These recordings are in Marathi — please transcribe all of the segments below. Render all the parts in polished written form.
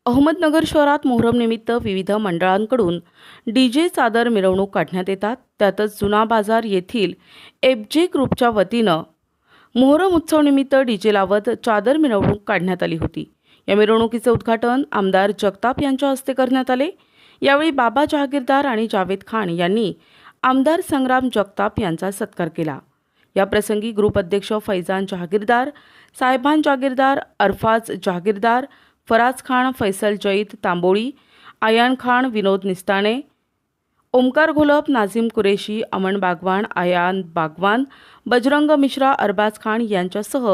अहमदनगर शहरात मोहरम निमित्त विविध मंडळांकडून डीजे चादर मिरवणूक काढण्यात येतात। त्यातच जुना बाजार येथील एफजे ग्रुपच्या वतीनं मोहरम उत्सव निमित्त डीजे लावत चादर मिरवणूक काढण्यात आली होती। या मिरवणुकीचे उद्घाटन आमदार जगताप यांच्या हस्ते करण्यात आले। यावेळी बाबा जहागीरदार आणि जावेद खान यांनी आमदार संग्राम जगताप यांचा सत्कार केला। या प्रसंगी ग्रुप अध्यक्ष फैजान जहागीरदार, साहेबान जहागीरदार, अरफाज जहागीरदार, फराज खान, फैसल जईद तांबोळी, आयान खान, विनोद निस्ताने, ओमकार घोलप, नाझीम कुरेशी, अमन बागवान, आयान बागवान, बजरंग मिश्रा, अरबाज खान यांच्यासह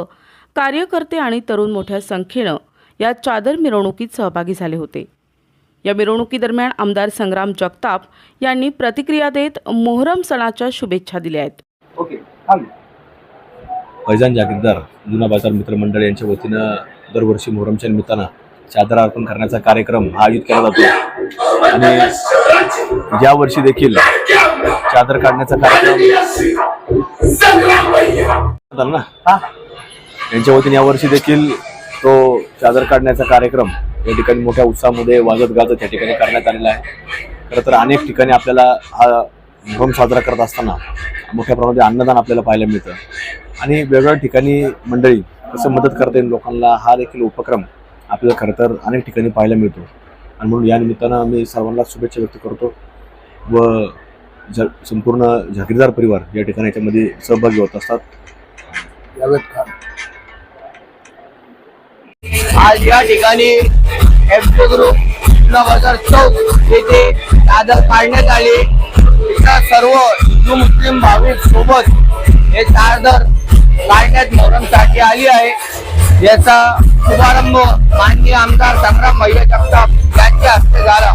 कार्यकर्ते आणि तरुण मोठ्या संख्येनं या चादर मिरवणुकीत सहभागी झाले होते। या मिरवणुकीदरम्यान आमदार संग्राम जगताप यांनी प्रतिक्रिया देत मोहरम सणाच्या शुभेच्छा दिल्या आहेत। फैजान जहागीरदार जुना बाजार मित्रमंडळ यांच्या वतीनं दरवर्षी मोहरमच्या निमित्तानं चादर अर्पण करण्याचा कार्यक्रम हा आयोजित केला जातो आणि यावर्षी देखील चादर काढण्याचा कार्यक्रम यांच्या वतीने यावर्षी देखील तो चादर काढण्याचा कार्यक्रम या ठिकाणी मोठ्या उत्साहामध्ये वाजत गाजत या ठिकाणी करण्यात आलेला आहे। खरं तर अनेक ठिकाणी आपल्याला हा मोहरम साजरा करत असताना मोठ्या प्रमाणात अन्नदान आपल्याला पाहायला मिळतं आणि वेगवेगळ्या ठिकाणी मंडळी कसं मदत करता येईल लोकांना हा देखील उपक्रम आपल्याला खरं तर अनेक ठिकाणी पाहायला मिळतो आणि म्हणून या निमित्तानं आम्ही सर्वांना शुभेच्छा व्यक्त करतो व संपूर्ण जहागीरदार परिवार या ठिकाणी याच्यामध्ये सहभागी होत असतात। आज या ठिकाणी एफजे ग्रुप जुना बाजार चौक येथे चादर काढण्यात आली। इथं सर्व हिंदू मुस्लिम भाविक सोबत हे चादर काढण्यात मोहरमसाठी आली आहे। याचा शुभारंभ माननीय आमदार संग्राम जगताप यांच्या हस्ते झाला।